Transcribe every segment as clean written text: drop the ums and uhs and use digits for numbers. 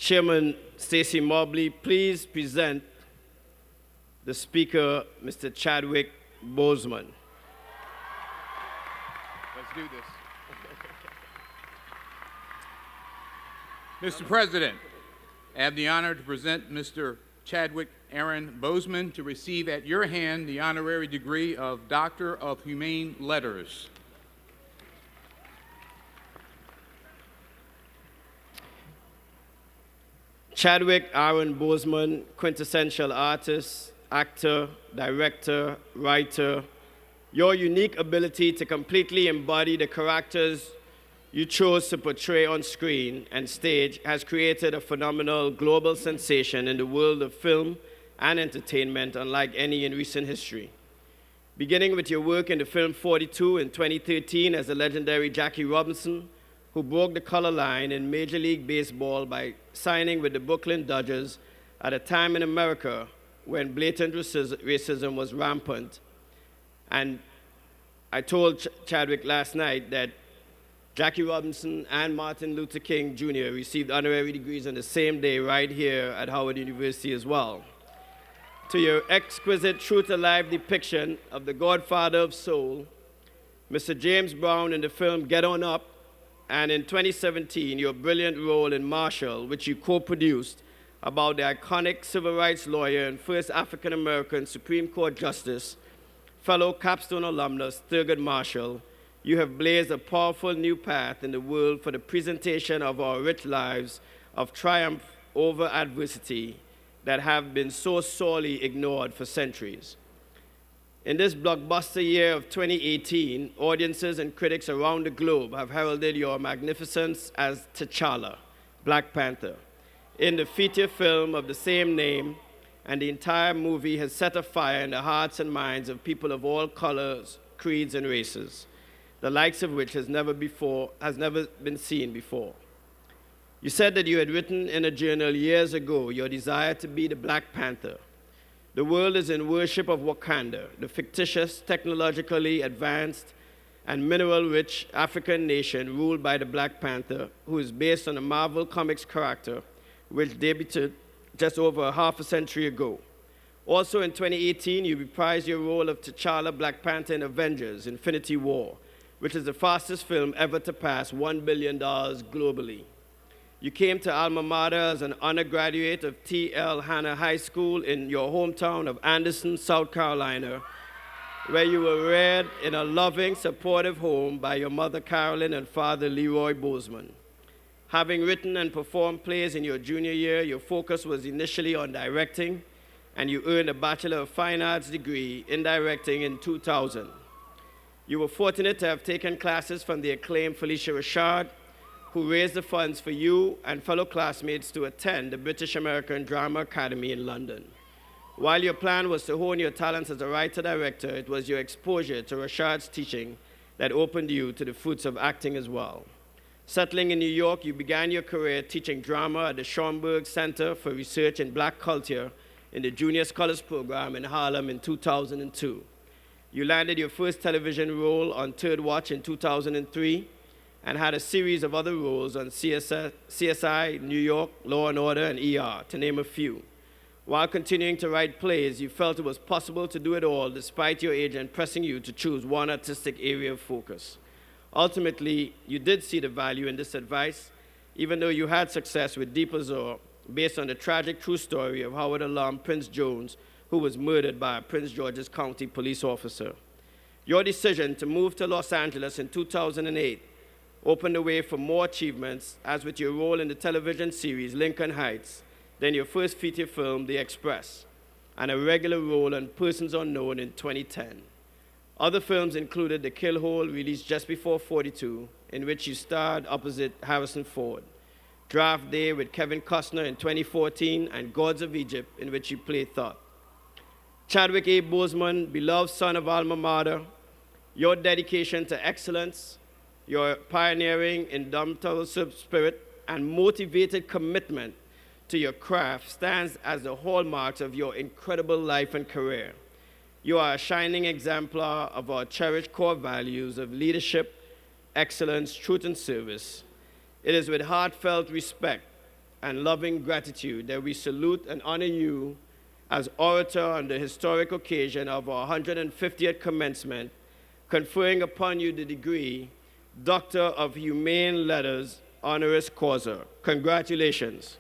Chairman Stacey Mobley, please present the Speaker, Mr. Chadwick Boseman. Let's do this. Mr. President, I have the honor to present Mr. Chadwick Aaron Boseman to receive at your hand the honorary degree of Doctor of Humane Letters. Chadwick Aaron Boseman, quintessential artist, actor, director, writer, your unique ability to completely embody the characters you chose to portray on screen and stage has created a phenomenal global sensation in the world of film and entertainment unlike any in recent history. Beginning with your work in the film 42 in 2013 as the legendary Jackie Robinson, who broke the color line in Major League Baseball by signing with the Brooklyn Dodgers at a time in America when blatant racism was rampant. And I told Chadwick last night that Jackie Robinson and Martin Luther King Jr. received honorary degrees on the same day right here at Howard University as well. To your exquisite true-to-life depiction of the Godfather of Soul, Mr. James Brown in the film Get On Up, and in 2017, your brilliant role in Marshall, which you co-produced, about the iconic civil rights lawyer and first African-American Supreme Court Justice, fellow Capstone alumnus Thurgood Marshall, you have blazed a powerful new path in the world for the presentation of our rich lives of triumph over adversity that have been so sorely ignored for centuries. In this blockbuster year of 2018, audiences and critics around the globe have heralded your magnificence as T'Challa, Black Panther, in the feature film of the same name, and the entire movie has set afire in the hearts and minds of people of all colors, creeds, and races, the likes of which has never been seen before. You said that you had written in a journal years ago your desire to be the Black Panther. The world is in worship of Wakanda, the fictitious, technologically advanced, and mineral-rich African nation ruled by the Black Panther, who is based on a Marvel Comics character which debuted just over a half a century ago. Also in 2018, you reprised your role of T'Challa Black Panther in Avengers: Infinity War, which is the fastest film ever to pass $1 billion globally. You came to alma mater as an undergraduate of T.L. Hanna High School in your hometown of Anderson, South Carolina, where you were reared in a loving, supportive home by your mother Carolyn and father Leroy Boseman. Having written and performed plays in your junior year, your focus was initially on directing, and you earned a Bachelor of Fine Arts degree in directing in 2000. You were fortunate to have taken classes from the acclaimed Felicia Rashad, who raised the funds for you and fellow classmates to attend the British American Drama Academy in London. While your plan was to hone your talents as a writer-director, it was your exposure to Rashad's teaching that opened you to the fruits of acting as well. Settling in New York, you began your career teaching drama at the Schomburg Center for Research in Black Culture in the Junior Scholars Program in Harlem in 2002. You landed your first television role on Third Watch in 2003, and had a series of other roles on CSI, New York, Law and Order, and ER, to name a few. While continuing to write plays, you felt it was possible to do it all despite your agent pressing you to choose one artistic area of focus. Ultimately, you did see the value in this advice, even though you had success with Deep Azure, based on the tragic true story of Howard alum Prince Jones, who was murdered by a Prince George's County police officer. Your decision to move to Los Angeles in 2008 opened the way for more achievements, as with your role in the television series Lincoln Heights, then your first feature film, The Express, and a regular role on Persons Unknown in 2010. Other films included The Kill Hole, released just before 42, in which you starred opposite Harrison Ford, Draft Day with Kevin Costner in 2014, and Gods of Egypt, in which you played Thoth. Chadwick A. Boseman, beloved son of alma mater, your dedication to excellence, your pioneering, indomitable spirit, and motivated commitment to your craft stands as the hallmarks of your incredible life and career. You are a shining exemplar of our cherished core values of leadership, excellence, truth, and service. It is with heartfelt respect and loving gratitude that we salute and honor you as orator on the historic occasion of our 150th commencement, conferring upon you the degree Doctor of Humane Letters, honoris causa. Congratulations.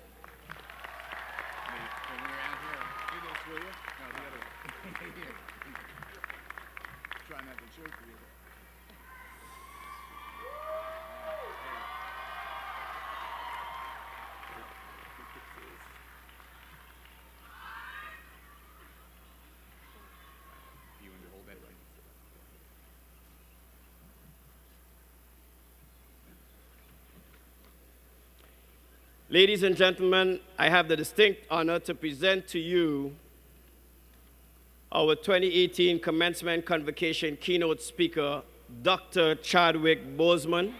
Ladies and gentlemen, I have the distinct honor to present to you our 2018 Commencement Convocation keynote speaker, Dr. Chadwick Boseman.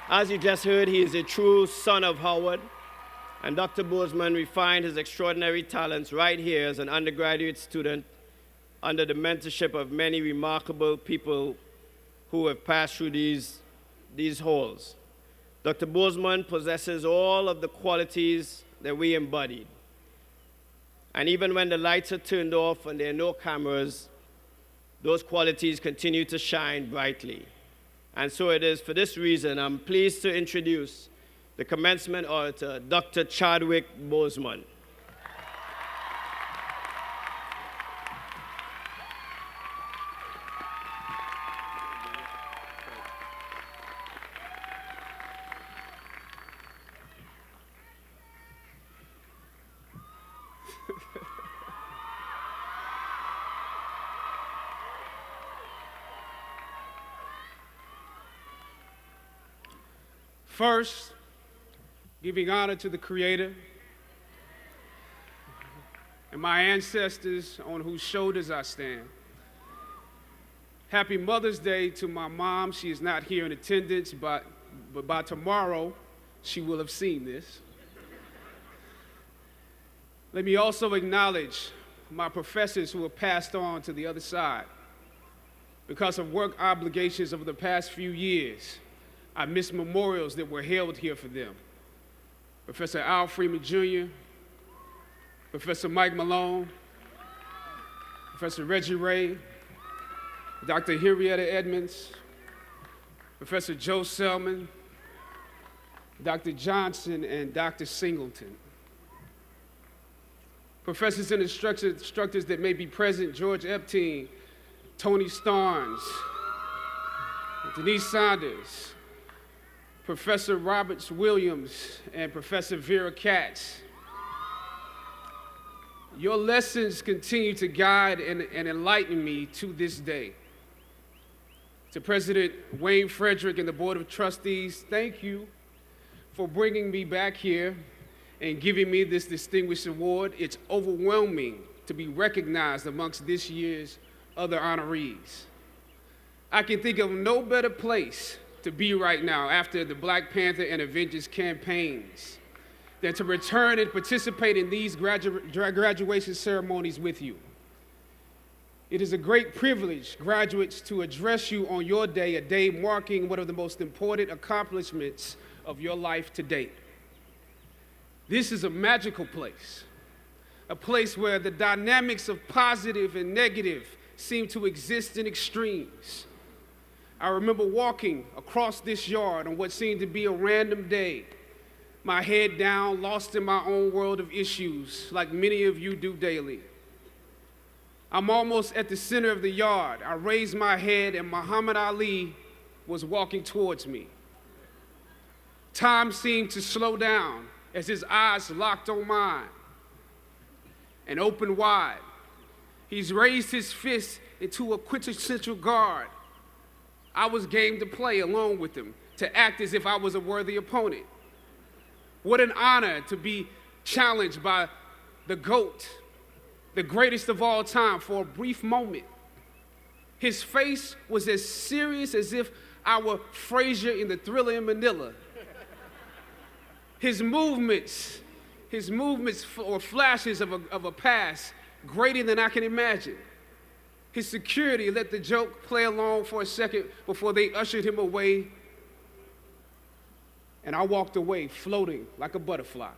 As you just heard, he is a true son of Howard, and Dr. Boseman refined his extraordinary talents right here as an undergraduate student under the mentorship of many remarkable people who have passed through these halls. Dr. Boseman possesses all of the qualities that we embodied. And even when the lights are turned off and there are no cameras, those qualities continue to shine brightly. And so it is for this reason I'm pleased to introduce the commencement orator, Dr. Chadwick Boseman. First, giving honor to the Creator and my ancestors on whose shoulders I stand. Happy Mother's Day to my mom. She is not here in attendance, but by tomorrow, she will have seen this. Let me also acknowledge my professors who have passed on to the other side. Because of work obligations over the past few years, I miss memorials that were held here for them. Professor Al Freeman Jr., Professor Mike Malone, Professor Reggie Ray, Dr. Henrietta Edmonds, Professor Joe Selman, Dr. Johnson, and Dr. Singleton. Professors and instructors that may be present: George Epstein, Tony Starnes, Denise Saunders, Professor Roberts Williams, and Professor Vera Katz. Your lessons continue to guide and enlighten me to this day. To President Wayne Frederick and the Board of Trustees, thank you for bringing me back here and giving me this distinguished award. It's overwhelming to be recognized amongst this year's other honorees. I can think of no better place to be right now after the Black Panther and Avengers campaigns than to return and participate in these graduation ceremonies with you. It is a great privilege, graduates, to address you on your day, a day marking one of the most important accomplishments of your life to date. This is a magical place, a place where the dynamics of positive and negative seem to exist in extremes. I remember walking across this yard on what seemed to be a random day, my head down, lost in my own world of issues, like many of you do daily. I'm almost at the center of the yard. I raised my head and Muhammad Ali was walking towards me. Time seemed to slow down as his eyes locked on mine and opened wide. He's raised his fist into a quintessential guard. I was game to play along with him, to act as if I was a worthy opponent. What an honor to be challenged by the GOAT, the greatest of all time, for a brief moment. His face was as serious as if I were Frazier in the Thriller in Manila. His movements or flashes of a past greater than I can imagine. His security let the joke play along for a second before they ushered him away And I walked away floating like a butterfly.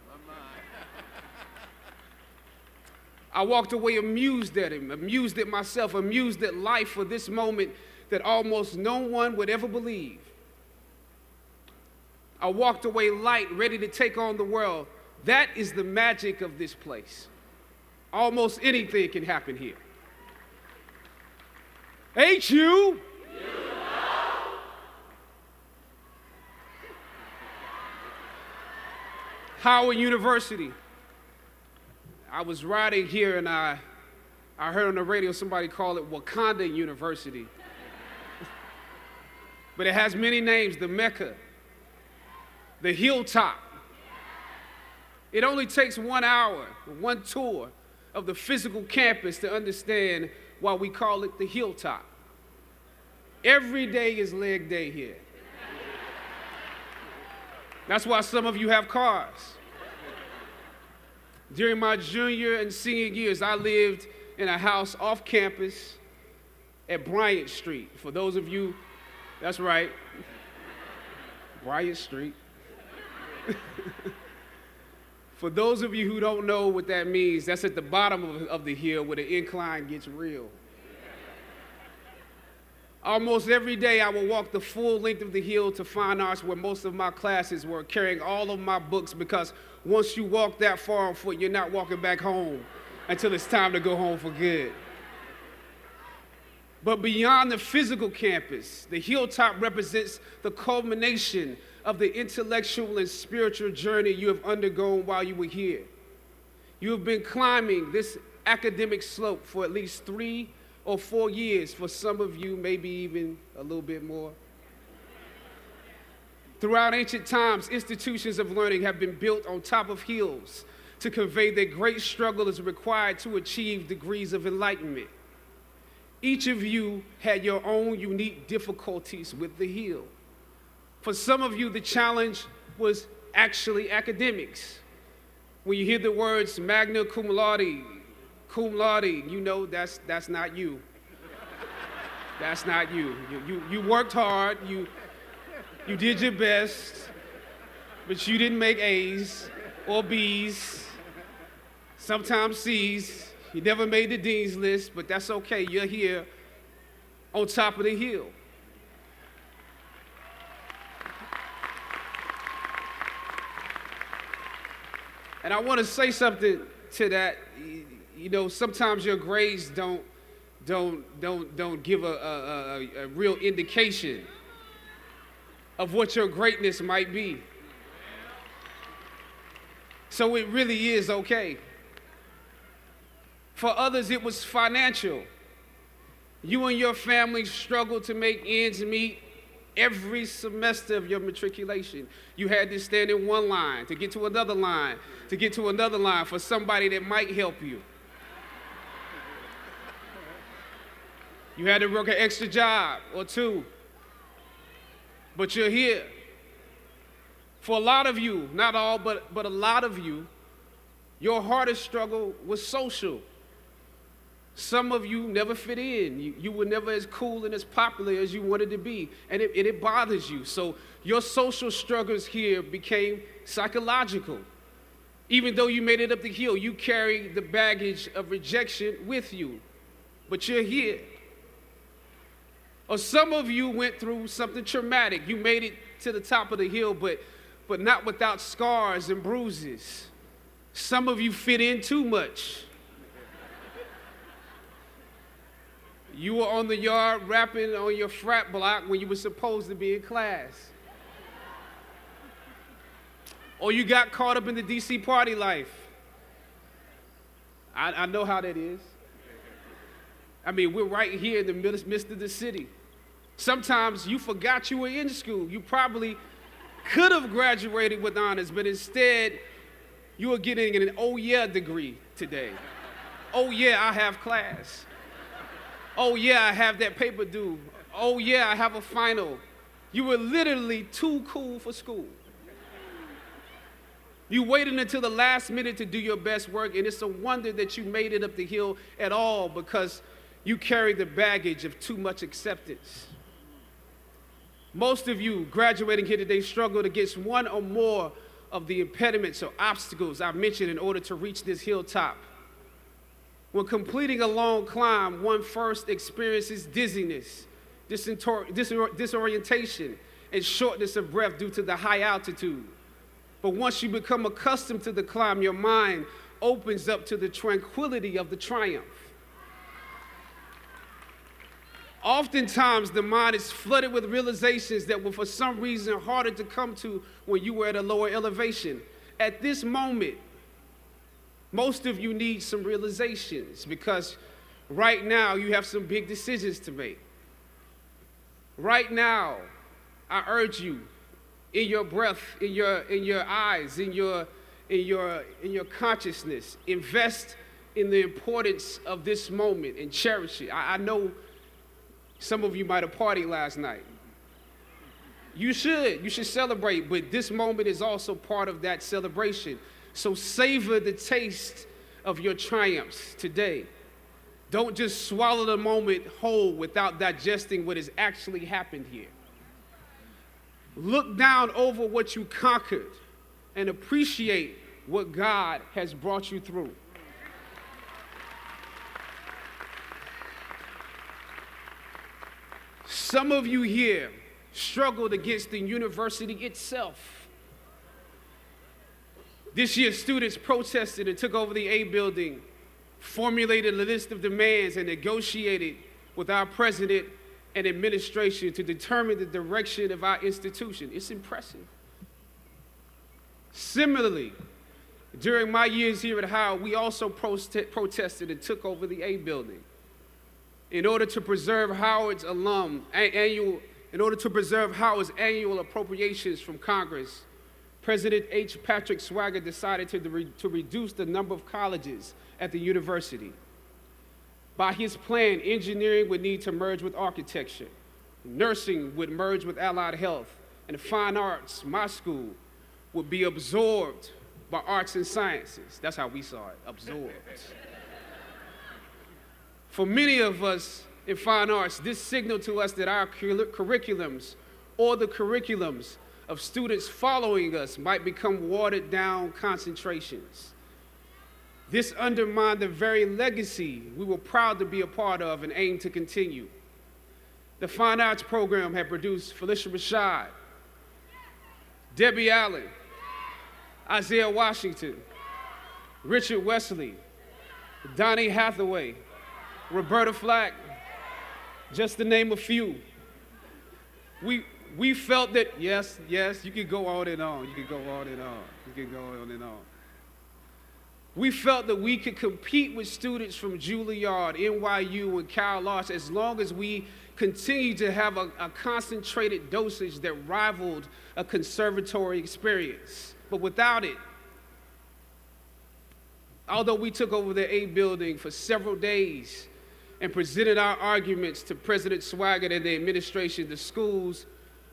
I walked away amused at him, amused at myself, amused at life for this moment that almost no one would ever believe. I walked away light, ready to take on the world. That is the magic of this place. Almost anything can happen here. Ain't you? Howard University. I was riding here and I heard on the radio somebody call it Wakanda University. But it has many names, the Mecca, the Hilltop. It only takes 1 hour, one tour of the physical campus to understand why we call it the Hilltop. Every day is leg day here. That's why some of you have cars. During my junior and senior years, I lived in a house off campus at Bryant Street. For those of you, that's right, Bryant Street. For those of you who don't know what that means, that's at the bottom of the hill where the incline gets real. Almost every day I would walk the full length of the hill to Fine Arts where most of my classes were, carrying all of my books, because once you walk that far on foot, you're not walking back home until it's time to go home for good. But beyond the physical campus, the Hilltop represents the culmination of the intellectual and spiritual journey you have undergone while you were here. You have been climbing this academic slope for at least 3 or 4 years, for some of you, maybe even a little bit more. Throughout ancient times, institutions of learning have been built on top of hills to convey that great struggle is required to achieve degrees of enlightenment. Each of you had your own unique difficulties with the hill. For some of you, the challenge was actually academics. When you hear the words magna cum laude, you know that's not you. That's not you. You worked hard, you did your best, but you didn't make A's or B's, sometimes C's. You never made the dean's list, but that's okay. You're here on top of the hill. And I want to say something to that. You know, sometimes your grades don't give a real indication of what your greatness might be. So it really is okay. For others, it was financial. You and your family struggled to make ends meet every semester of your matriculation. You had to stand in one line to get to another line, to get to another line for somebody that might help you. You had to work an extra job or two, but you're here. For a lot of you, not all, but a lot of you, your hardest struggle was social. Some of you never fit in. You were never as cool and as popular as you wanted to be, and it bothers you. So your social struggles here became psychological. Even though you made it up the hill, you carry the baggage of rejection with you, but you're here. Or some of you went through something traumatic. You made it to the top of the hill, but not without scars and bruises. Some of you fit in too much. You were on the yard rapping on your frat block when you were supposed to be in class. Or you got caught up in the DC party life. I know how that is. I mean, we're right here in the midst of the city. Sometimes you forgot you were in school. You probably could have graduated with honors, but instead you are getting an oh yeah degree today. Oh yeah, I have class. Oh yeah, I have that paper due. Oh yeah, I have a final. You were literally too cool for school. You waited until the last minute to do your best work, and it's a wonder that you made it up the hill at all, because you carried the baggage of too much acceptance. Most of you graduating here today struggled against one or more of the impediments or obstacles I mentioned in order to reach this hilltop. When completing a long climb, one first experiences dizziness, disorientation, and shortness of breath due to the high altitude. But once you become accustomed to the climb, your mind opens up to the tranquility of the triumph. Oftentimes, the mind is flooded with realizations that were for some reason harder to come to when you were at a lower elevation. At this moment, most of you need some realizations because right now you have some big decisions to make. Right now, I urge you, in your breath, in your eyes, in your consciousness, invest in the importance of this moment and cherish it. I know some of you might have partied last night. You should celebrate, but this moment is also part of that celebration. So savor the taste of your triumphs today. Don't just swallow the moment whole without digesting what has actually happened here. Look down over what you conquered and appreciate what God has brought you through. Some of you here struggled against the university itself. This year, students protested and took over the A building, formulated a list of demands, and negotiated with our president and administration to determine the direction of our institution. It's impressive. Similarly, during my years here at Howard, we also protested and took over the A building. In order to preserve Howard's annual appropriations from Congress, President H. Patrick Swagger decided to reduce the number of colleges at the university. By his plan, engineering would need to merge with architecture, nursing would merge with allied health, and fine arts, my school, would be absorbed by arts and sciences. That's how we saw it, absorbed. For many of us in fine arts, this signaled to us that our curriculums or the curriculums of students following us might become watered down concentrations. This undermined the very legacy we were proud to be a part of and aim to continue. The fine arts program had produced Felicia Rashad, Debbie Allen, Isaiah Washington, Richard Wesley, Donnie Hathaway, Roberta Flack, just to name a few. We felt that, yes, you could go on and on, We felt that we could compete with students from Juilliard, NYU, and Cal Arts as long as we continued to have a concentrated dosage that rivaled a conservatory experience. But without it, although we took over the A building for several days and presented our arguments to President Swagger and the administration, the schools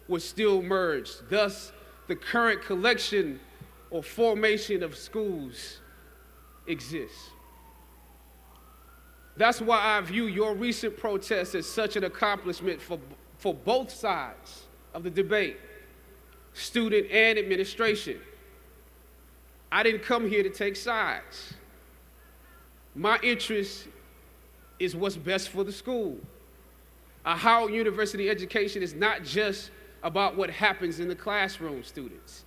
were still merged. Thus, the current collection or formation of schools exists. That's why I view your recent protests as such an accomplishment for both sides of the debate, student and administration. I didn't come here to take sides. My interest is what's best for the school. A Howard University education is not just about what happens in the classroom, students.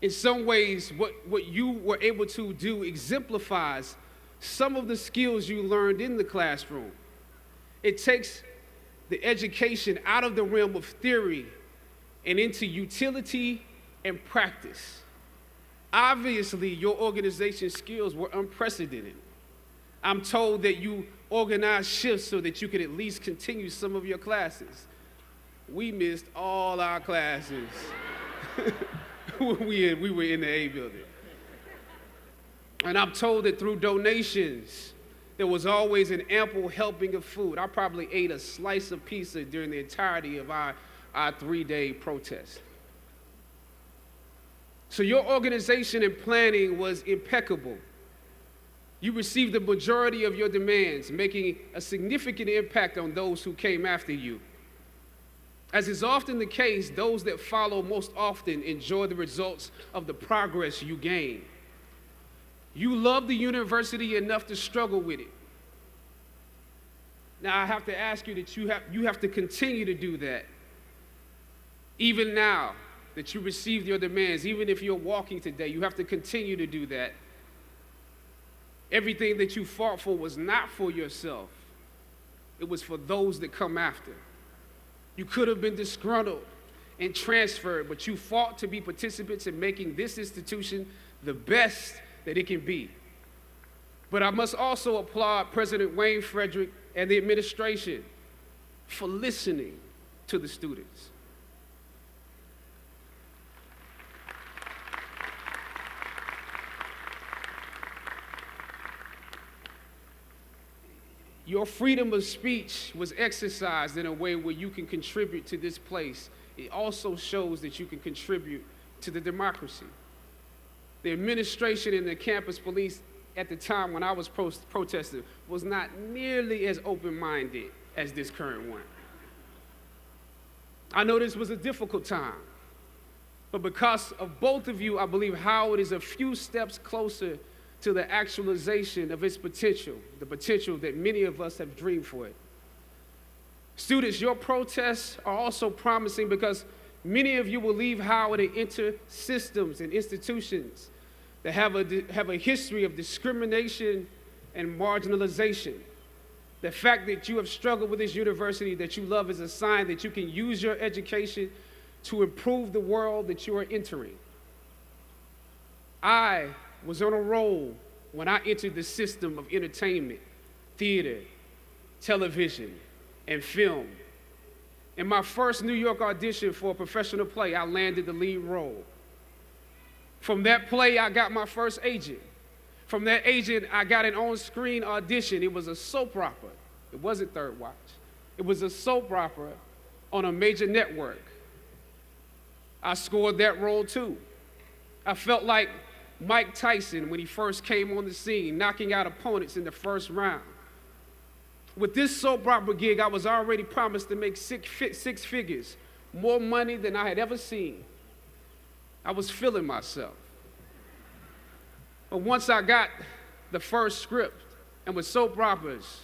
In some ways, what you were able to do exemplifies some of the skills you learned in the classroom. It takes the education out of the realm of theory and into utility and practice. Obviously, your organization skills were unprecedented. I'm told that you organized shifts so that you could at least continue some of your classes. We missed all our classes when we were in the A building. And I'm told that through donations, there was always an ample helping of food. I probably ate a slice of pizza during the entirety of our 3-day protest. So your organization and planning was impeccable. You received the majority of your demands, making a significant impact on those who came after you. As is often the case, those that follow most often enjoy the results of the progress you gain. You love the university enough to struggle with it. Now, I have to ask you that you have to continue to do that. Even now that you received your demands, even if you're walking today, you have to continue to do that. Everything that you fought for was not for yourself. It was for those that come after. You could have been disgruntled and transferred, but you fought to be participants in making this institution the best that it can be. But I must also applaud President Wayne Frederick and the administration for listening to the students. Your freedom of speech was exercised in a way where you can contribute to this place. It also shows that you can contribute to the democracy. The administration and the campus police at the time when I was protesting was not nearly as open-minded as this current one. I know this was a difficult time, but because of both of you, I believe Howard is a few steps closer to the actualization of its potential, the potential that many of us have dreamed for it. Students, your protests are also promising because many of you will leave Howard and enter systems and institutions that have a history of discrimination and marginalization. The fact that you have struggled with this university that you love is a sign that you can use your education to improve the world that you are entering. I was on a roll when I entered the system of entertainment, theater, television, and film. In my first New York audition for a professional play, I landed the lead role. From that play, I got my first agent. From that agent, I got an on-screen audition. It was a soap opera. It wasn't Third Watch. It was a soap opera on a major network. I scored that role too. I felt like Mike Tyson when he first came on the scene, knocking out opponents in the first round. With this soap opera gig, I was already promised to make six figures, more money than I had ever seen. I was feeling myself. But once I got the first script, and with soap operas,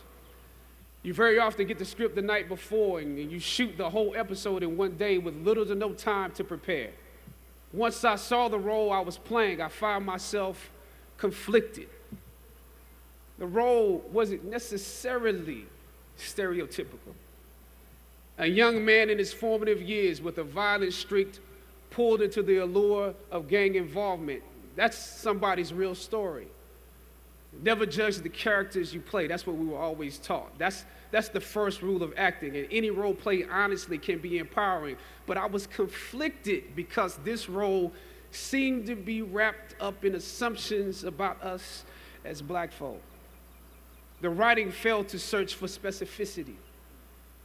you very often get the script the night before and you shoot the whole episode in one day with little to no time to prepare. Once I saw the role I was playing, I found myself conflicted. The role wasn't necessarily stereotypical. A young man in his formative years with a violent streak pulled into the allure of gang involvement. That's somebody's real story. Never judge the characters you play. That's what we were always taught. That's the first rule of acting. And any role play, honestly, can be empowering. But I was conflicted because this role seemed to be wrapped up in assumptions about us as black folk. The writing failed to search for specificity.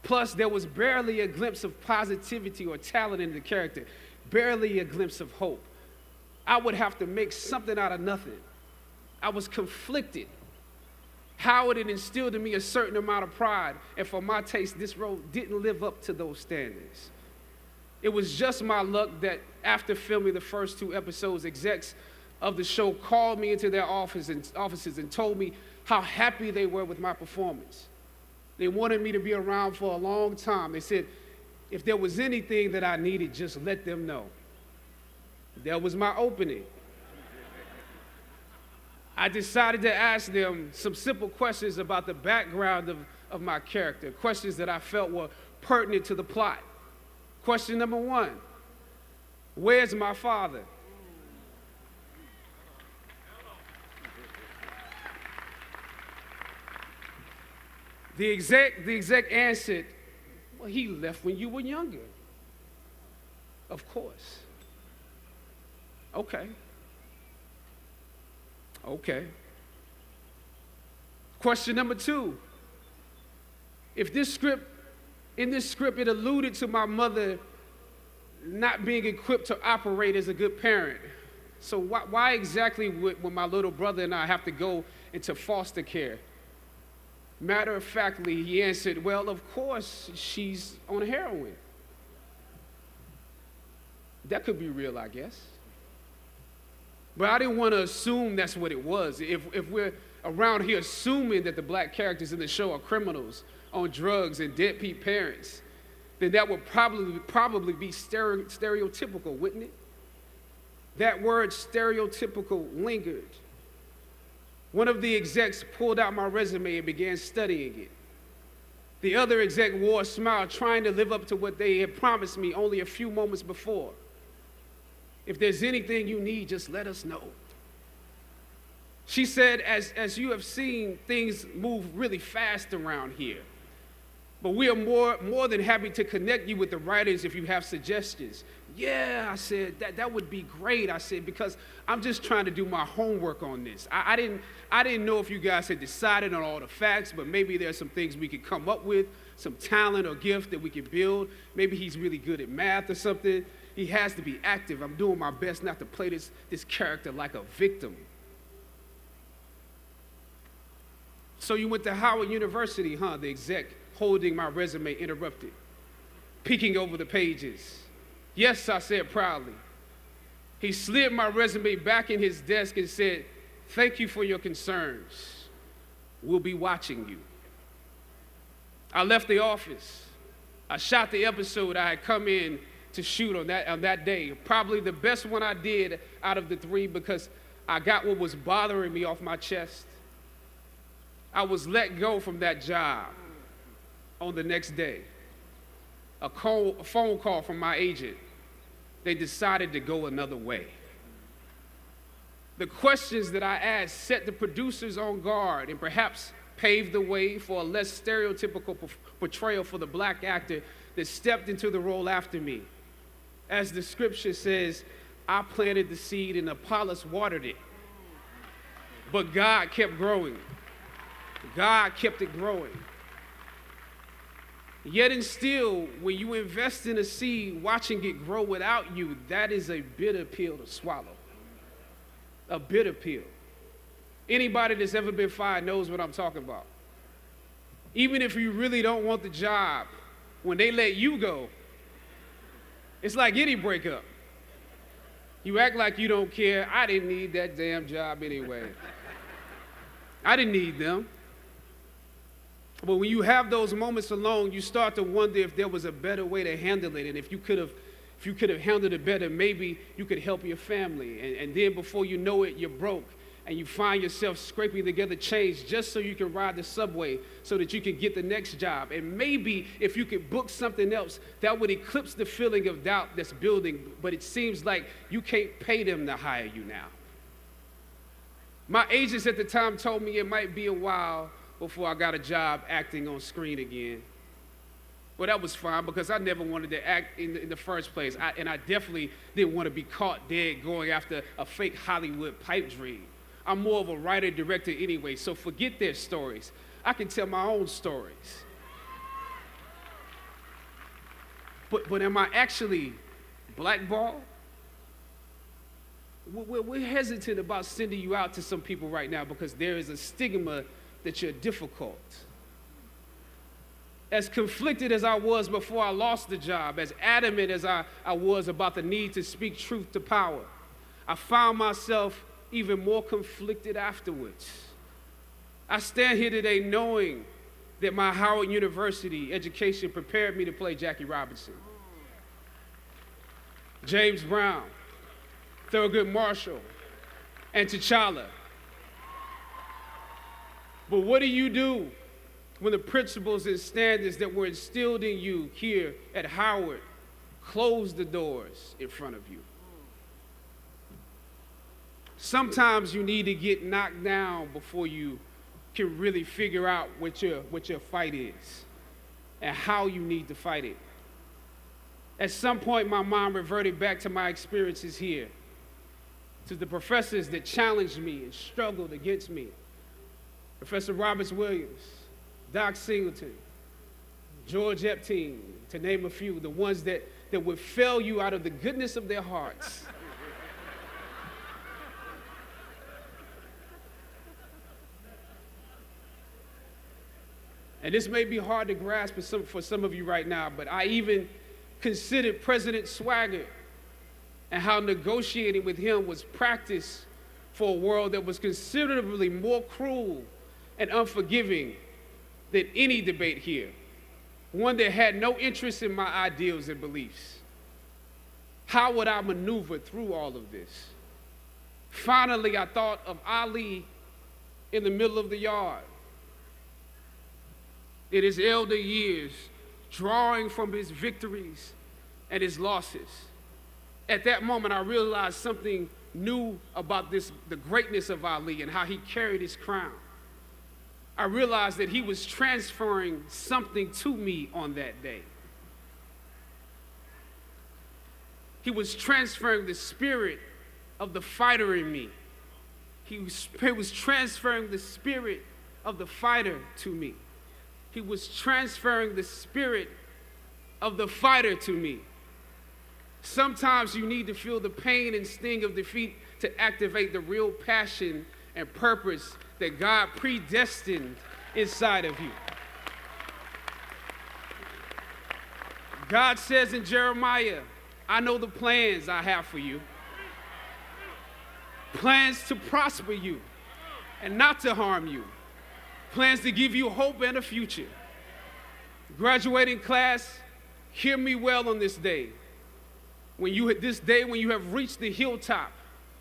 Plus, there was barely a glimpse of positivity or talent in the character, barely a glimpse of hope. I would have to make something out of nothing. I was conflicted. Howard had instilled in me a certain amount of pride, and for my taste, this role didn't live up to those standards. It was just my luck that after filming the first 2 episodes, execs of the show called me into their offices and told me how happy they were with my performance. They wanted me to be around for a long time. They said, if there was anything that I needed, just let them know. That was my opening. I decided to ask them some simple questions about the background of my character, questions that I felt were pertinent to the plot. Question number 1, where's my father? The exec answered, well, he left when you were younger. Of course. Okay. Question number 2. In this script, it alluded to my mother not being equipped to operate as a good parent. So why exactly would my little brother and I have to go into foster care? Matter of factly, he answered, well, of course, she's on heroin. That could be real, I guess. But I didn't want to assume that's what it was. If we're around here assuming that the black characters in the show are criminals on drugs and deadbeat parents, then that would probably be stereotypical, wouldn't it? That word stereotypical lingered. One of the execs pulled out my resume and began studying it. The other exec wore a smile, trying to live up to what they had promised me only a few moments before. If there's anything you need, just let us know. She said, as you have seen, things move really fast around here. But we are more than happy to connect you with the writers if you have suggestions. Yeah, I said, that would be great. I said, because I'm just trying to do my homework on this. I didn't know if you guys had decided on all the facts, but maybe there's some things we could come up with, some talent or gift that we could build. Maybe he's really good at math or something. He has to be active. I'm doing my best not to play this character like a victim. So you went to Howard University, huh? The exec holding my resume interrupted, peeking over the pages. Yes, I said proudly. He slid my resume back in his desk and said, thank you for your concerns. We'll be watching you. I left the office. I shot the episode I had come in to shoot on that day. Probably the best one I did out of the three because I got what was bothering me off my chest. I was let go from that job on the next day. A phone call from my agent. They decided to go another way. The questions that I asked set the producers on guard and perhaps paved the way for a less stereotypical portrayal for the black actor that stepped into the role after me. As the scripture says, I planted the seed and Apollos watered it. But God kept growing. God kept it growing. Yet and still, when you invest in a seed, watching it grow without you, that is a bitter pill to swallow. A bitter pill. Anybody that's ever been fired knows what I'm talking about. Even if you really don't want the job, when they let you go, it's like any breakup. You act like you don't care. I didn't need that damn job anyway. I didn't need them. But when you have those moments alone, you start to wonder if there was a better way to handle it. And if you could have handled it better, maybe you could help your family. And then before you know it, you're broke. And you find yourself scraping together change just so you can ride the subway so that you can get the next job. And maybe if you could book something else, that would eclipse the feeling of doubt that's building. But it seems like you can't pay them to hire you now. My agents at the time told me it might be a while before I got a job acting on screen again. Well, that was fine because I never wanted to act in the first place. And I definitely didn't want to be caught dead going after a fake Hollywood pipe dream. I'm more of a writer-director anyway, so forget their stories. I can tell my own stories. But am I actually blackballed? We're hesitant about sending you out to some people right now because there is a stigma that you're difficult. As conflicted as I was before I lost the job, as adamant as I was about the need to speak truth to power, I found myself even more conflicted afterwards. I stand here today knowing that my Howard University education prepared me to play Jackie Robinson, James Brown, Thurgood Marshall, and T'Challa. But what do you do when the principles and standards that were instilled in you here at Howard close the doors in front of you? Sometimes you need to get knocked down before you can really figure out what your fight is and how you need to fight it. At some point, my mind reverted back to my experiences here, to the professors that challenged me and struggled against me. Professor Roberts Williams, Doc Singleton, George Epstein, to name a few, the ones that would fail you out of the goodness of their hearts. And this may be hard to grasp for some of you right now, but I even considered President Swagger and how negotiating with him was practice for a world that was considerably more cruel and unforgiving than any debate here, one that had no interest in my ideals and beliefs. How would I maneuver through all of this? Finally, I thought of Ali in the middle of the yard, in his elder years, drawing from his victories and his losses. At that moment, I realized something new about the greatness of Ali and how he carried his crown. I realized that he was transferring something to me on that day. He was transferring the spirit of the fighter in me. He was transferring the spirit of the fighter to me. He was transferring the spirit of the fighter to me. Sometimes you need to feel the pain and sting of defeat to activate the real passion and purpose that God predestined inside of you. God says in Jeremiah, I know the plans I have for you. Plans to prosper you and not to harm you. Plans to give you hope and a future. Graduating class, hear me well on this day. When you have reached the hilltop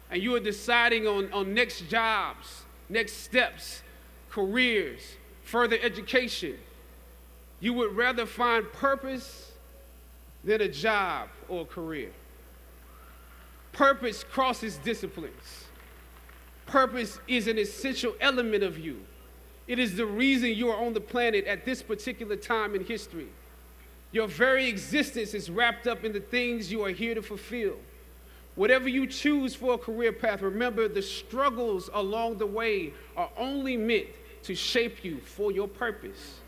and you are deciding on next jobs, next steps, careers, further education, you would rather find purpose than a job or a career. Purpose crosses disciplines. Purpose is an essential element of you. It is the reason you are on the planet at this particular time in history. Your very existence is wrapped up in the things you are here to fulfill. Whatever you choose for a career path, remember the struggles along the way are only meant to shape you for your purpose.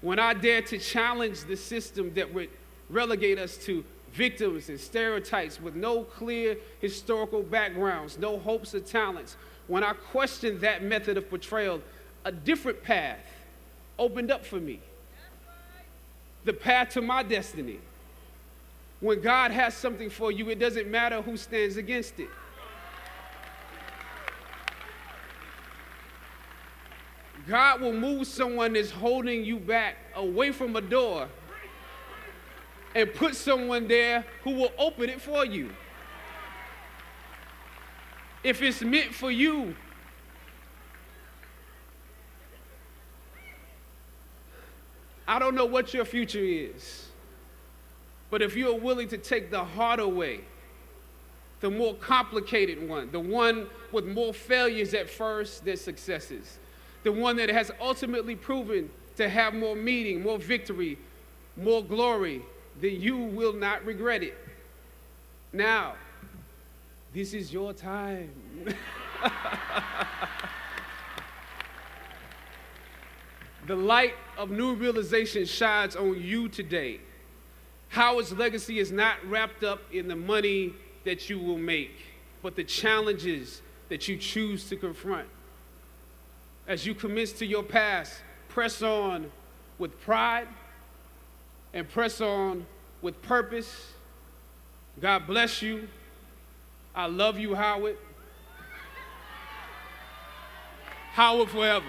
When I dare to challenge the system that would relegate us to victims and stereotypes with no clear historical backgrounds, no hopes or talents, when I questioned that method of portrayal, a different path opened up for me. The path to my destiny. When God has something for you, it doesn't matter who stands against it. God will move someone that's holding you back away from a door and put someone there who will open it for you. If it's meant for you, I don't know what your future is, but if you're willing to take the harder way, the more complicated one, the one with more failures at first than successes, the one that has ultimately proven to have more meaning, more victory, more glory, then you will not regret it. Now, this is your time. The light of new realization shines on you today. Howard's legacy is not wrapped up in the money that you will make, but the challenges that you choose to confront. As you commence to your past, press on with pride and press on with purpose. God bless you. I love you, Howard. Howard forever.